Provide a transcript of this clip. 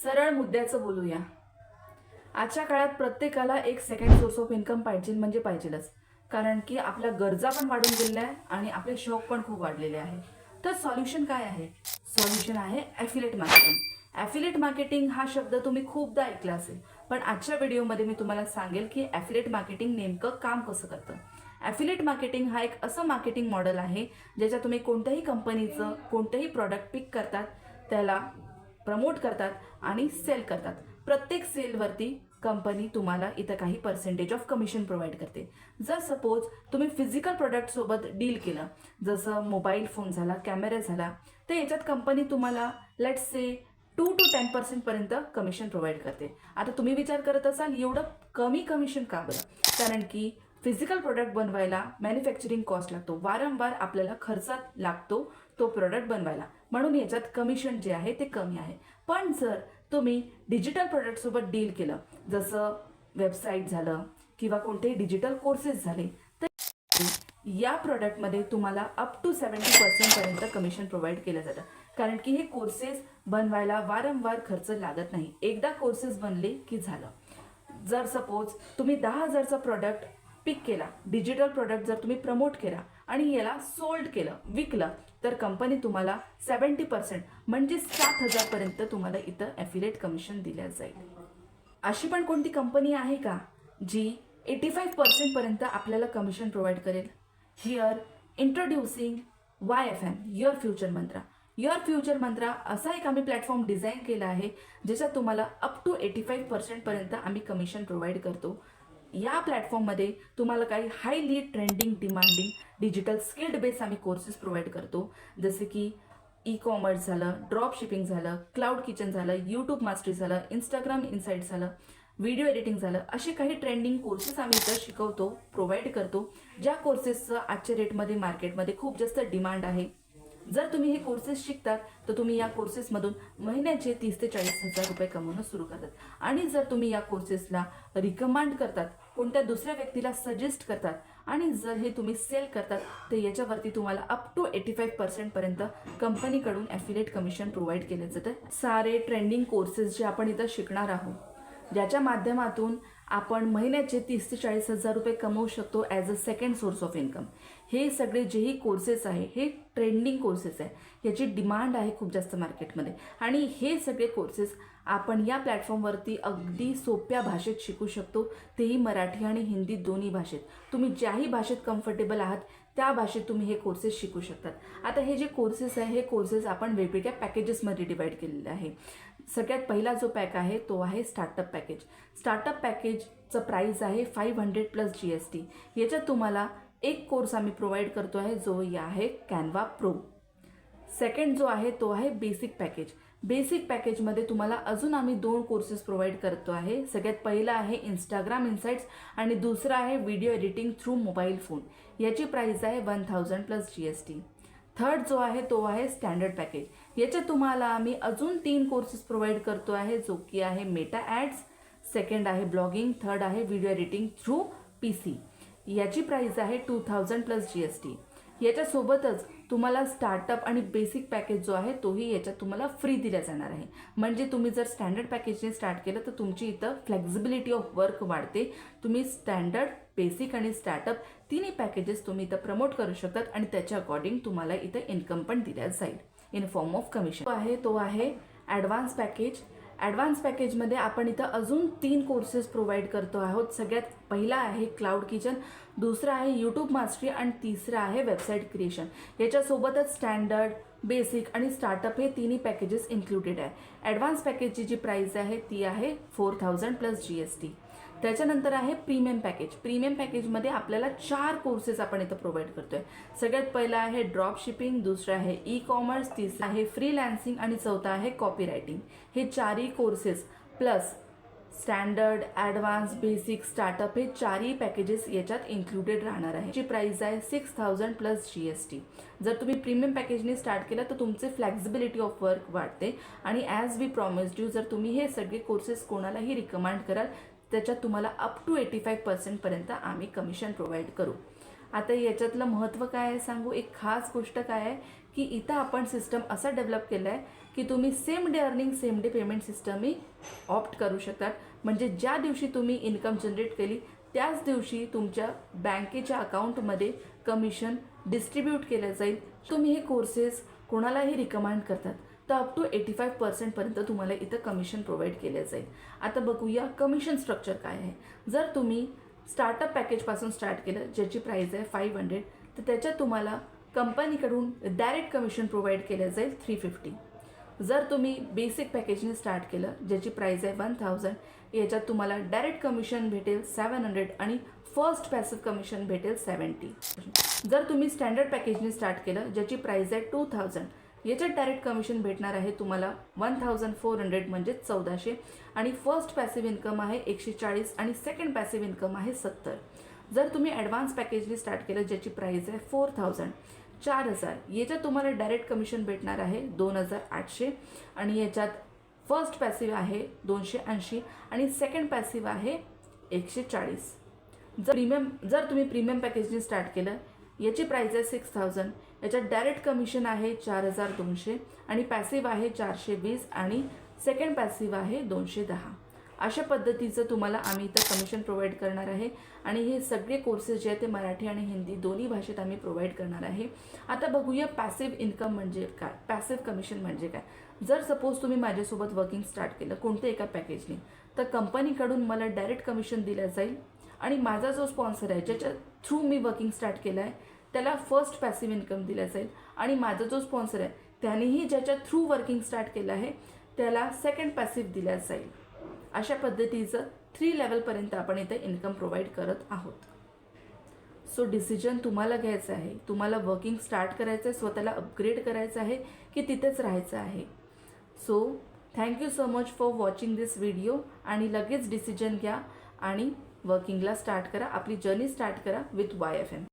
सरळ मुद्द्याचं बोलूया। आजच्या काळात प्रत्येकाला एक सेकंड सोर्स ऑफ इन्कम पाहिजे म्हणजे पाहिजेलच, कारण की आपल्या गरजा पण वाढून गेलेल्या आहे आणि आपले शौक पण खूप वाढलेले आहे। तर सॉल्युशन काय आहे? सॉल्युशन आहे ॲफिलिएट मार्केटिंग। ॲफिलिएट मार्केटिंग हा शब्द तुम्ही खूपदा ऐकला असेल, पण आजच्या व्हिडिओमध्ये मी तुम्हाला सांगेल की ॲफिलिएट मार्केटिंग नेमकं काम कसं करतं। ॲफिलिएट मार्केटिंग हा एक असं मार्केटिंग मॉडेल आहे ज्याच्यात तुम्ही कोणत्याही कंपनीचं कोणतेही प्रॉडक्ट पिक करतात, त्याला प्रमोट करतात आणि सेल करतात। प्रत्येक सेलवरती कंपनी तुम्हाला इथं काही पर्सेंटेज ऑफ कमिशन प्रोव्हाइड करते। जर सपोज तुम्ही फिजिकल प्रोडक्ट सोबत डील केलं, जसं मोबाईल फोन झाला, कॅमेरा झाला, तर याच्यात कंपनी तुम्हाला लेट्स से 2 to 10% पर्यंत कमिशन प्रोव्हाइड करते। आता तुम्ही विचार करत असाल एवढं कमी कमिशन का बरं? कारण की फिजिकल प्रोडक्ट बनवायला मॅन्युफॅक्चरिंग कॉस्ट लागतो, वारंवार आपल्याला खर्चात लागतो तो प्रोडक्ट बनवायला, म्हणून याच्यात कमिशन जे आहे ते कमी आहे। पण जर तुम्ही डिजिटल प्रोडक्टसोबत डील केलं, जसं वेबसाईट झालं किंवा कोणतेही डिजिटल कोर्सेस झाले, तर या प्रोडक्टमध्ये तुम्हाला अप टू 70% पर्यंत कमिशन प्रोव्हाइड केलं जातं, कारण की हे कोर्सेस बनवायला वारंवार खर्च लागत नाही, एकदा कोर्सेस बनले की झालं। जर सपोज तुम्ही 10,000चा प्रोडक्ट पिक केला, डिजिटल प्रोडक्ट जर तुम्ही प्रमोट केला आणि याला सोल्ड केलं, विकलं, तर कंपनी तुम्हाला 70% म्हणजे 7,000 पर्यंत तुम्हाला इथं ॲफिलिएट कमिशन दिल्या जाईल। अशी पण कोणती कंपनी आहे का जी 85% पर्यंत आपल्याला कमिशन प्रोव्हाइड करेल? Here introducing YFM, your future mantra. Your future mantra असा एक आम्ही प्लॅटफॉर्म डिझाईन केला आहे ज्याच्यात तुम्हाला अप टू 85% पर्यंत आम्ही कमिशन प्रोव्हाइड करतो। या प्लॅटफॉर्ममध्ये तुम्हाला काही highly trending demanding digital skilled base आम्ही कोर्सेस प्रोव्हाइड करतो, जसे की ई-कॉमर्स झालं, ड्रॉप शिपिंग झालं, क्लाउड किचन झालं, यूट्यूब मास्टरी झालं, इंस्टाग्राम इन्साइट झालं, व्हिडिओ एडिटिंग झालं, असे काही ट्रेंडिंग कोर्सेस आम्ही इथं शिकवतो, प्रोव्हाइड करतो, ज्या कोर्सेसचं आजच्या रेटमध्ये मार्केटमध्ये खूप जास्त डिमांड आहे। जर तुम्ही हे कोर्सेस शिकतात तर तुम्ही या कोर्सेसमधून महिन्याचे 30 ते 40,000 रुपये कमवणं सुरू करतात, आणि जर तुम्ही या कोर्सेसला रिकमेंड करतात, कोणत्या दुसऱ्या व्यक्तीला सजेस्ट करतात, आणि जर हे तुम्ही सेल करतात, तर याच्यावरती तुम्हाला अप टू 85% पर्यंत कंपनीकडून ॲफिलिएट कमिशन प्रोव्हाइड केलं जातं। सारे ट्रेंडिंग कोर्सेस जे आपण इथं शिकणार आहोत, ज्याच्या माध्यमातून आपण महिन्याचे 30 ते 40,000 रुपये कमवू शकतो as a second source of income. हे सगळे जेही कोर्सेस आहे हे ट्रेंडिंग कोर्सेस आहे, याची डिमांड आहे खूप जास्त मार्केटमध्ये, आणि हे सगळे कोर्सेस आपण या प्लॅटफॉर्मवरती अगदी सोप्या भाषेत शिकू शकतो, तेही मराठी आणि हिंदी दोन्ही भाषेत। तुम्ही ज्याही भाषेत कम्फर्टेबल आहात त्या भाषेत तुम्ही हे कोर्सेस शिकू शकतात। आता हे जे कोर्सेस आहे हे कोर्सेस आपण वेगवेगळ्या पॅकेजेसमध्ये डिवाइड केलेले आहे। सगळ्यात पहिला जो पॅक आहे तो आहे स्टार्टअप पॅकेज। स्टार्टअप पॅकेजचं प्राईस आहे 500 प्लस GST। याच्यात तुम्हाला एक कोर्स आम्ही प्रोव्हाइड करतो आहे जो आहे कॅनवा प्रो। सेकंड जो आहे तो आहे बेसिक पॅकेज। बेसिक पॅकेजमध्ये तुम्हाला अजून आम्ही 2 कोर्सेस प्रोव्हाइड करतो आहे। सगळ्यात पहिला आहे इंस्टाग्राम इन्साइट्स आणि दुसरा आहे video editing through mobile phone. याची प्राईस आहे 1000 प्लस GST। थर्ड जो आहे तो आहे स्टँडर्ड पॅकेज। याच्यात तुम्हाला आम्ही अजून 3 कोर्सेस प्रोव्हाइड करतो आहे, जो की आहे मेटा ॲड्स, सेकंड आहे ब्लॉगिंग, थर्ड आहे व्हिडिओ एडिटिंग थ्रू PC। याची प्राईस आहे 2000 प्लस GST। याच्यासोबतच तुम्हाला स्टार्टअप आणि बेसिक पॅकेज जो आहे तोही याच्यात तुम्हाला फ्री दिला जाणार आहे। म्हणजे तुम्ही जर स्टँडर्ड पॅकेजने स्टार्ट केलं तर तुमची इथं फ्लेक्झिबिलिटी ऑफ वर्क वाढते। तुम्ही स्टँडर्ड, बेसिक आणि स्टार्टअप तिन्ही पॅकेजेस तुम्ही इथं प्रमोट करू शकतात, आणि त्याच्या अकॉर्डिंग तुम्हाला इथं इन्कम पण दिल्या जाईल इन फॉर्म ऑफ कमिशन। तो आहे ॲडव्हान्स पॅकेज। ॲडव्हान्स पॅकेजमध्ये आपण इथं अजून 3 कोर्सेस प्रोव्हाइड करतो आहोत। सगळ्यात पहिला आहे क्लाउड किचन, दुसरा आहे यूट्यूब मास्टरी आणि तिसरा आहे वेबसाईट क्रिएशन। याच्यासोबतच स्टँडर्ड, बेसिक आणि स्टार्टअप हे तिन्ही पॅकेजेस इन्क्लुडेड आहे। ॲडव्हान्स पॅकेजची जी प्राईस आहे ती आहे 4000 प्लस GST। त्याच्यानंतर आहे प्रीमियम पॅकेज। प्रीमियम पॅकेजमध्ये आपल्याला 4 कोर्सेस आपण इथं प्रोव्हाइड करतोय। सगळ्यात पहिला आहे ड्रॉप शिपिंग, दुसरा आहे ई-कॉमर्स, तिसरा आहे फ्रीलान्सिंग आणि चौथा आहे कॉपी रायटिंग। हे 4ही courses plus standard, advance, basic, startup हे 4ही पॅकेजेस याच्यात इन्क्लुडेड राहणार आहे। याची प्राईस आहे 6000 प्लस GST। जर तुम्ही प्रीमियम पॅकेजने स्टार्ट केलं तर तुमचे फ्लेक्झिबिलिटी ऑफ वर्क वाढते, आणि ॲज वी प्रॉमिस्ड यू, जर तुम्ही हे सगळे कोर्सेस कोणालाही रिकमेंड कराल त्याच्यात तुम्हाला अप टू 85% पर्यंत आम्ही कमिशन प्रोव्हाइड करू। आता याच्यातलं महत्त्व काय आहे सांगू, एक खास गोष्ट काय आहे की इथं आपण सिस्टम असा डेव्हलप केला आहे की तुम्ही same day earning same day payment सिस्टमही ऑप्ट करू शकतात. म्हणजे ज्या दिवशी तुम्ही इन्कम जनरेट केली त्याच दिवशी तुमच्या बँकेच्या अकाउंटमध्ये कमिशन डिस्ट्रीब्यूट केलं जाईल. तुम्ही हे कोर्सेस कोणालाही रिकमेंड करतात तर अप टू 85% पर्यंत तुम्हाला इथं कमिशन प्रोव्हाइड केलं जाईल. आता बघूया कमिशन स्ट्रक्चर काय आहे. जर तुम्ही स्टार्टअप पॅकेजपासून स्टार्ट केलं ज्याची प्राईस आहे 500 तर त्याच्यात तुम्हाला कंपनीकडून डायरेक्ट कमिशन प्रोव्हाइड केलं जाईल 350. जर तुम्ही बेसिक पॅकेजने स्टार्ट केलं ज्याची प्राईस आहे 1000 याच्यात तुम्हाला डायरेक्ट कमिशन भेटेल 700 आणि फर्स्ट पॅसिव्ह कमिशन भेटेल 70. जर तुम्ही स्टँडर्ड पॅकेजने स्टार्ट केलं ज्याची प्राईस आहे 2000 याच्यात डायरेक्ट कमिशन भेटणार आहे तुम्हाला 1400 म्हणजे 1400 आणि फर्स्ट पॅसिव्ह इन्कम आहे 140 आणि सेकंड पॅसिव्ह इन्कम आहे 70. जर तुम्ही ॲडव्हान्स पॅकेजने स्टार्ट केलं ज्याची प्राईस आहे 4000 याच्यात तुम्हाला डायरेक्ट कमिशन भेटणार आहे 2800 आणि याच्यात फर्स्ट पॅसिव्ह आहे 280 आणि सेकंड पॅसिव्ह आहे 140. जर तुम्ही प्रीमियम पॅकेजने स्टार्ट केलं याची प्राईस आहे 6000 याच्यात डायरेक्ट कमिशन आहे 4200 आणि पॅसिव्ह आहे 420 आणि सेकंड पॅसिव्ह आहे 210. अशा पद्धतीचं तुम्हाला आम्ही इथं कमिशन प्रोव्हाइड करणार आहे आणि हे सगळे कोर्सेस जे आहेत ते मराठी आणि हिंदी दोन्ही भाषेत आम्ही प्रोव्हाइड करणार आहे. आता बघूया पॅसिव्ह इन्कम म्हणजे काय, पॅसिव्ह कमिशन म्हणजे काय. जर सपोज तुम्ही माझ्यासोबत वर्किंग स्टार्ट केलं कोणत्या एका पॅकेजने तर कंपनीकडून मला डायरेक्ट कमिशन दिलं जाईल आणि माझा जो स्पॉन्सर आहे ज्याच्या थ्रू मी वर्किंग स्टार्ट केलं आहे त्याला फर्स्ट पॅसिव्ह इन्कम दिला जाईल आणि माझा जो स्पॉन्सर आहे त्यानेही ज्याच्या थ्रू वर्किंग स्टार्ट केलं आहे त्याला सेकंड पॅसिव्ह दिला जाईल. अशा पद्धतीचं 3 लेवलपर्यंत आपण इथे इन्कम प्रोव्हाइड करत आहोत. सो डिसिजन तुम्हाला घ्यायचं आहे. तुम्हाला वर्किंग स्टार्ट करायचं आहे, स्वतःला अपग्रेड करायचं आहे की तिथेच राहायचं आहे. So thank you so much for watching this video आणि लगेच डिसिजन घ्या आणि वर्किंगला स्टार्ट करा. आपली जर्नी स्टार्ट करा विथ YFM.